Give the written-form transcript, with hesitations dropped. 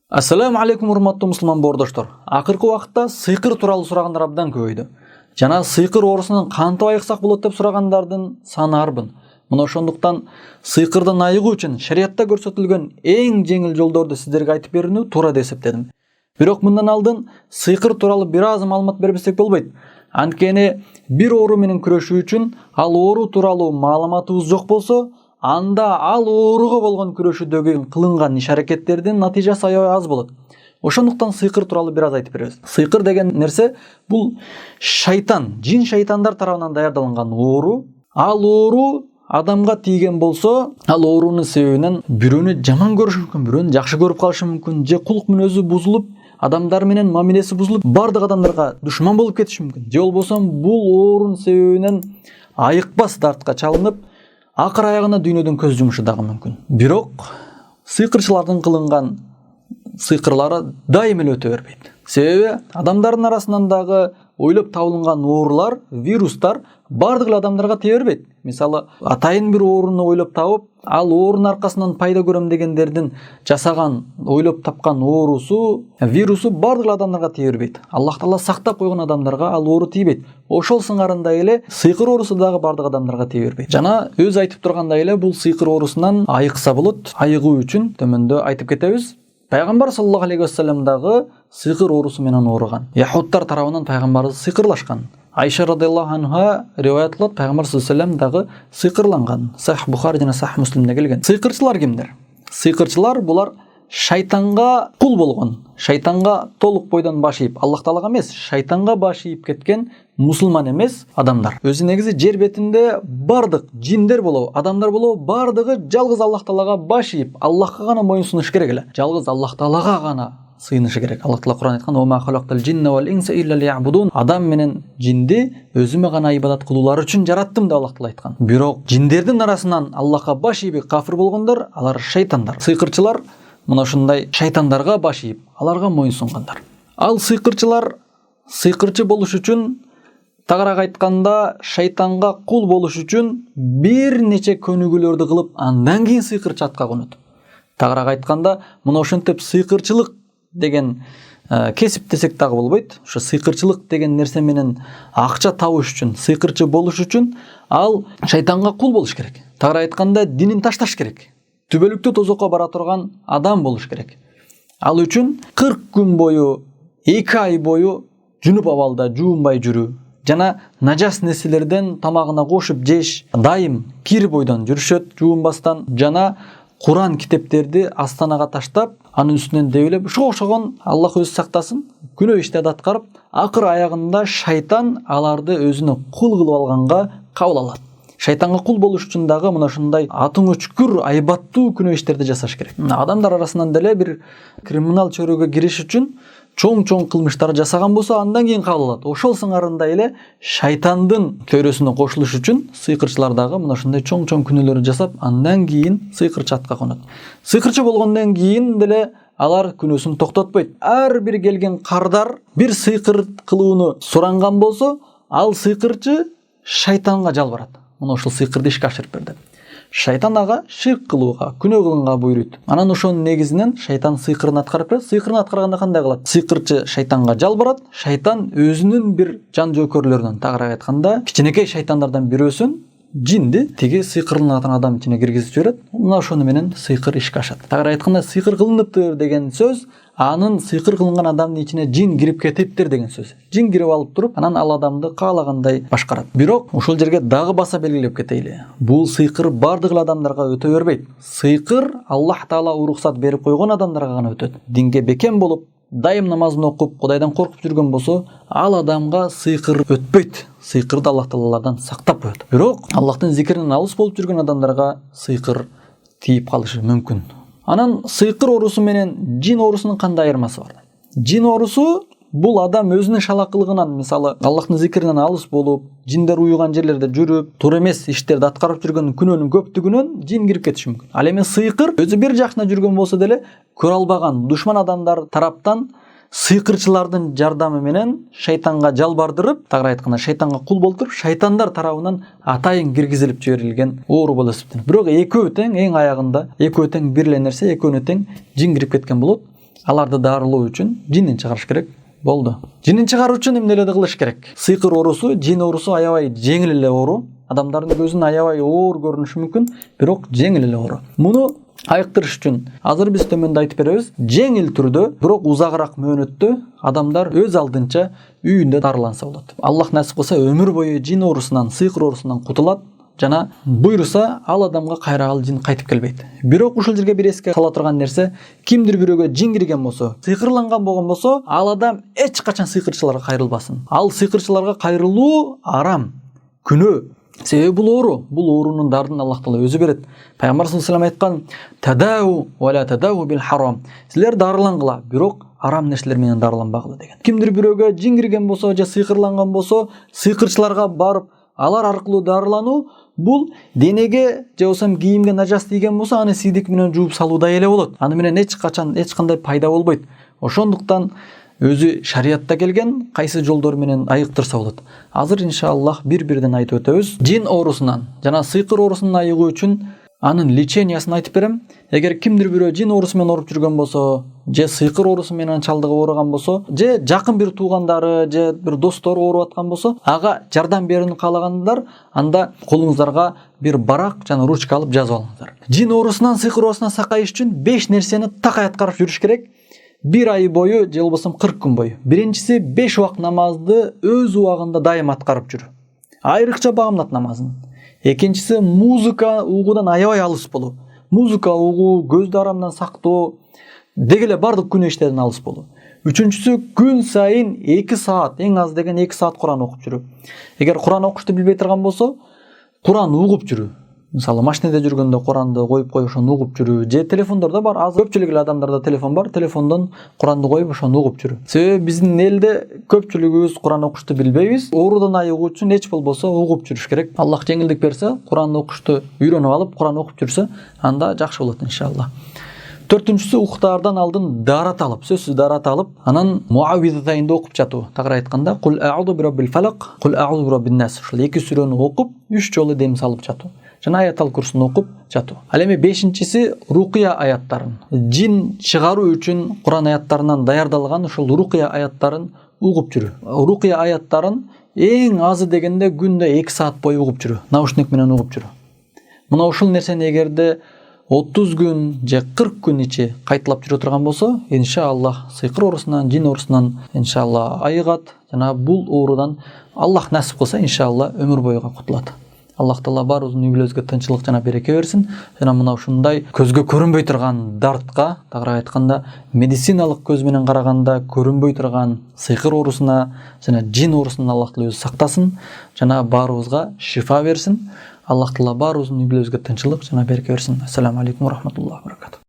Ассаламу алейкум, урматтуу мусулман боордоштор. Акыркы убакытта сыйкыр тууралуу сурагандар абдан көбөйдү. Жана сыйкыр оорусунан кантип айыксак болот деп сурагандардын саны арбын. Мына ошондуктан сыйкырдан айыгуу үчүн шариятта көрсөтүлгөн эң жеңил жолдорду сиздерге айтып берүүнү туура деп эсептедим. Бирок мындан алдын сыйкыр тууралуу бир аз маалымат бербесек болбойт. Анткени бир оору менен күрөшүү үчүн ал оору тууралуу маалыматыбыз жок болсо, анда ал ооруга болгон күрөшүүдөгү кылынган иш-аракеттердин натыйжасы аябай аз болот. Ошондуктан сыйкыр тууралуу бир аз айтып беребиз. Сыйкыр деген нерсе бул шайтан, жин шайтандар тарабынан даярдалган оору. Ал оору адамга тийген болсо, ал оорунун себебинен бирөөнү жаман көрүшү мүмкүн, бирөөнү жакшы көрүп калышы мүмкүн, же кулк мүнөзү бузулуп, адамдар менен мамилеси бузулуп, бардык адамдарга душман болуп кетиши мүмкүн. Же болбосо бул оорунун себебинен айыкпас дартка чалынып, акыр аягына дүйнөдөн көз жумушу дагы мүмкүн. Бирок сыйкырчылардын кылынган сыйкырлары дайым эле өтө бербейт. Себеби адамдардын арасынан дагы ойлоп табылган оорулар, вирустар бардык эле адамдарга тие бербейт. Мисалы, атайын бир ооруну ойлоп табып, ал оорунун аркасынан пайда көрөм дегендердин жасаган, ойлоп тапкан оорусу, вирусу бардык эле адамдарга тие бербейт. Аллах Таала сактап койгон адамдарга ал оору тийбейт. Ошол сыңарындай эле сыйкыр оорусу дагы бардык адамдарга тие бербейт. Жана өзү айтып тургандай эле бул сыйкыр оорусунан айыкса болот. Айыгуу үчүн төмөндө айтып кетебиз. Пайгамбар саллаллаху алейхи вассалам дагы сыйкыр оорусу менен ооруган. Яхудтар тарабынан пайгамбарыбыз сыйкырлашкан. Айша радыйаллаху анха риваят кылат, пайгамбар саллаллаху алейхи вассалам дагы сыйкырланган. Сахих Бухари жана Сахих Муслимде келген. Сыйкырчылар кимдер? Сыйкырчылар булар шайтанга кул болгон, шайтанга толук бойдон баш ийип, Аллах Таалага эмес, шайтанга баш ийип кеткен мусулман эмес адамдар. Өзү негизи жер бетинде бардык жиндер болобу, адамдар болобу, бардыгы жалгыз Аллах Таалага баш ийип, Аллахка гана моюн сунуш керек эле. Жалгыз Аллах Таалага гана сыйынышы керек. Аллах Таала Кур'ан айткан: "Ва ма халактал джинна вал инса илля лиябудун". Адам менен жинди өзүмө гана ибадат кылуулар үчүн жараттым деп Аллах Таала айткан. Бирок жиндердин арасынан Аллахка баш ийип кафир болгондор, алар шайтандар. Сыйкырчылар мына ушундай шайтандарга баш ийип, аларга моюн сунгандар. Ал сыйкырчы болуш үчүн, тагыраак айтканда, шайтанга кул болуш үчүн бир нече көнүгүүлөрдү кылып, андан кийин сыйкырчы атка конот. Тагыраак айтканда, мына ошентип сыйкырчылык деген кесип десек дагы болбойт. Ошо сыйкырчылык деген нерсе менен акча табыш үчүн, сыйкырчы болуш үчүн ал шайтанга кул болуш керек. Тагыраак айтканда, динин ташташ керек. Түбөлүктүү тозокко бара турган адам болуш керек. Ал үчүн 40 күн бою, 2 ай бою жунуп абалда жуунбай жүрүү жана нажас нерселерден тамагына кошуп жеш, дайым кир бойдон жүрүшөт жуунбастан, жана Куран китептерди астанага таштап, анын үстүнөн дебелеп, ушуга окшогон, Аллах өзү сактасын, күнөө иштерди аткарып, акыр аягында шайтан аларды өзүнө кул кылып алганга кабыл алат. Шайтанга кул болуш үчүн дагы мына ушундай атың өчкүр, айбаттуу күнөө иштерди жасаш керек. Адамдар арасынан деле бир криминал чөйрөгө кириш үчүн чоң кылмыштар жасаган болсо, андан кийин кабыл алат. Ошол сыңарындай эле шайтандын чөйрөсүнө кошулуш үчүн сыйкырчылар дагы мына ушундай чоң күнөөлөрдү жасап, андан кийин сыйкырчы атка конот. Сыйкырчы болгондон кийин деле алар күнөөсүн токтотпойт. Ар бир келген кардар бир сыйкыр кылууну суранган болсо, ал сыйкырчы шайтанга жалбарат. Мына ошол сыйкырды ишке ашырып бер деп. Шайтан ага ширк кылууга, күнөө кылганга буйруйт. Анан ошонун негизинен шайтан сыйкырын аткарып берет. Сыйкырын аткарганда кандай кылат? Сыйкырчы шайтанга жалбарат, шайтан өзүнүн бир жан жөөкөрлөрүнөн, тагыраак айтканда, кичинекей шайтандардан бирөөсүн, жинди тиги сыйкырланган адам ичине киргизип жиберет. Мына ошону менен сыйкыр ишке ашат. Тагыраак айтканда, сыйкыр кылыныптыр деген сөз, анын сыйкыр кылынган адамдын ичине жин кирип кетиптир деген сөз. Жин кирип алып туруп, анан ал адамды каалагандай башкарат. Бирок ушул жерге дагы баса белгилеп кетейли. Бул сыйкыр бардык эле адамдарга өтө бербейт. Сыйкыр Аллах Таала уруксат берип койгон адамдарга гана өтөт. Динге бекем болуп, дайым намазын окуп, Кудайдан коркуп жүргөн болсо, ал адамга сыйкыр өтпөйт. Сыйкырды Аллах Тааладан сактап коет. Бирок Аллахтын зикиринен алыс болуп жүргөн адамдарга сыйкыр тийип калышы мүмкүн. Анан сыйкыр оорусу менен жин оорусунун кандай айырмасы бар? Жин оорусу бул адам өзүнүн шалакылыгынан, мисалы, Аллахтын зикиринен алыс болуп, жиндер уюган жерлерде жүрүп, туура эмес иштерди аткарып жүргөн күнөөнүн көптүгүнөн жин кирип кетиши мүмкүн. Ал эми сыйкыр өзү бир жакшына жүргөн болсо деле, көрө албаган душман адамдар тараптан сыйкырчылардын жардамы менен шайтанга жалбардырып, тагыраак айтканда шайтанга кул болтуруп, шайтандар тарабынан атайын киргизилип жиберилген оору болуп эсептелет. Бирок экөө тең, эң аягында экөө тең бир эле нерсе, экөөнө тең жин кирип кеткен болот. аларды дарылоо үчүн жинин чыгарыш керек болду. Жинин чыгаруу үчүн эмнелерди кылыш керек? Сыйкыр оорусу, жин оорусу аябай жеңил эле оору. Адамдардын көзүнө аябай оор көрүнүшү мүмкүн, бирок жеңил эле оору. Муну айыктырыш үчүн азыр биз төмөндө айтып беребиз. Жеңил түрдө, бирок узагыраак мөөнөттө адамдар өз алдынча үйүндө дарыланса болот. Аллах насип кылса өмүр бою жин оорусунан, сыйкыр оорусунан кутулат. Жана буйруса ал адамга кайра ал жин кайтып келбейт. Бирок ушул жерге бир эске кала турган нерсе, кимдир бирөөгө жин кирген болсо, сыйкырланган болгон болсо, ал адам эч качан сыйкырчыларга кайрылбасын. Ал сыйкырчыларга кайрылуу арам, күнөө. Себеби бул оорунун дардын Аллах Таала өзү берет. Пайгамбар саллаллаху алейхи вассалам айткан: "Тадау ва ла тадау бил харам." Силер дарылангыла, бирок арам нерселер менен дарыланбагыла деген. Кимдир бирөөгө жин кирген болсо, же сыйкырланган болсо, сыйкырчыларга барып алар аркылуу дарылануу бул денеге же болбосо кийимге нажас тийген болсо, аны сийдик менен жууп салуудай эле болот. Аны менен эч кандай пайда болбойт. Ошондуктан өзү шариятта келген кайсы жолдор менен айыктырса болот. Азыр иншаллах бир-бирден айтып өтөбүз. Жин оорусунан жана сыйкыр оорусунан айыгуу үчүн анын лечениясын айтып берем. Эгер кимдир бирөө жин оорусу менен ооруп жүргөн болсо, же сыйкыр оорусу менен чалдыгып оорugан болсо, же жакын бир туугандары, же бир достору ооруп аткан болсо, ага жардам берүүнү каалагандар, анда колуңуздарга бир барак жана ручка алып жазып алыңыздар. Жин оорусунан, сыйкыр оорусунан сакайыш үчүн 5 нерсени такай аткарып жүрүш керек. 1 ай бою же болбосо 40 күн бою. Биринчиси 5 убак намазды өз убагында дайым аткарып жүрүү. Айрыкча багымдат намазын. Экинчиси музыка угуудан аябай алыс болуу. Музыка угуу, көздү арамдан сактоо, деги эле бардык күнөө иштерден алыс болуу. Үчүнчүсү күн сайын 2 саат, эң аз деген 2 саат Куран окуп жүрүү. Эгер Куран окушту билбей турган болсо, Куран угуп жүрүү. Мисалы машинеде жүргөндө Куранды коюп ошону угуп жүрүү, же телефондордо бар, азыр көпчүлүк эле адамдарда телефон бар, телефондон Куранды коюп ошону угуп жүрүү. Себеби биздин элде көпчүлүгүбүз Куран окушту билбейбиз. Оорудан айыгуу үчүн эч болбосо угуп жүрүш керек. Аллах жеңилдик берсе, Куранды окушту үйрөнүп алып, Куран окуп жүрсө, анда жакшы болот иншаллах. Төртүнчүсү уктаардан алдын дарат алып, сөзсүз дарат алып, анан муаввизатайнды окуп жатуу. Тагыра айтканда, кул а'уду бираббил фалак, кул а'уду бираббин нас. Ушул 2 сүрөнү окуп, 3 жолу дем салып жатуу. Жана аятал курсуну окуп жатуу. Ал эми 5-чиси рукия аяттарын. Жин чыгаруу үчүн Куран аяттарынан даярдалган ушул рукия аяттарын угуп жүрүү. Рукия аяттарын эң азы дегенде күндө 2 саат бою угуп жүрүү. Наушник менен угуп жүрүү. Мына ушул нерсени эгерде 30 күн же 40 күн ичи кайталап жүрө турган болсо, иншаллах сыйкыр оорусунан, жин оорусунан иншаллах айыгат. Жана бул оорудан Аллах насип кылса иншаллах өмүр боюга кутулат. Аллах Таала баарыбыздын үй-бүлөбүзгө тынччылык жана береке берсин. Жана мына ушундай көзгө көрүнбөй турган дартка, тагыраак айтканда, медициналык көз менен караганда көрүнбөй турган сыйкыр оорусуна жана жин оорусунан Аллах Таала өзү сактасын жана баарыбызга шифа берсин. Аллах Таала баарыбыздын үй-бүлөбүзгө тынччылык жана береке берсин. Ассаламу алейкум ва рахматуллахи ва баракатух.